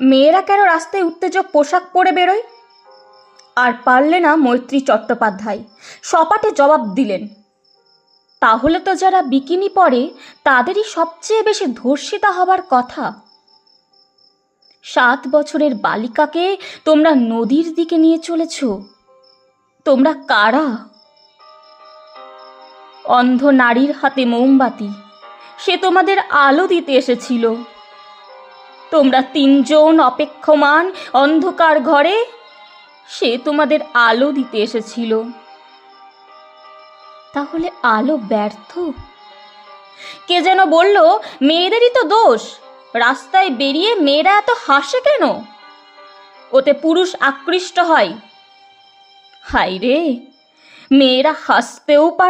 মেয়েরা কেন রাস্তায় উত্তেজক পোশাক পরে বেরোয়? আর পারলে না মৈত্রী চট্টোপাধ্যায় সপাটে জবাব দিলেন, তাহলে তো যারা বিকিনি পরে তাদেরই সবচেয়ে বেশি ধর্ষিতা হবার কথা। 7 বছরের বালিকাকে তোমরা নদীর দিকে নিয়ে চলেছ। তোমরা কারা? অন্ধ নারীর হাতে মোমবাতি, সে তোমাদের আলো দিতে এসেছিল। তোমরা 3 জন অপেক্ষমান অন্ধকার ঘরে, সে তোমাদের আলো দিতে এসেছিল। তাহলে আলো ব্যর্থ? কে যেন বলল, মেয়েদেরই তো দোষ, রাস্তায় বেরিয়ে মেয়েরা এত হাসে কেন? ওতে পুরুষ আকৃষ্ট হয়। হায় রে, মেয়েরা হাসতেও পারে।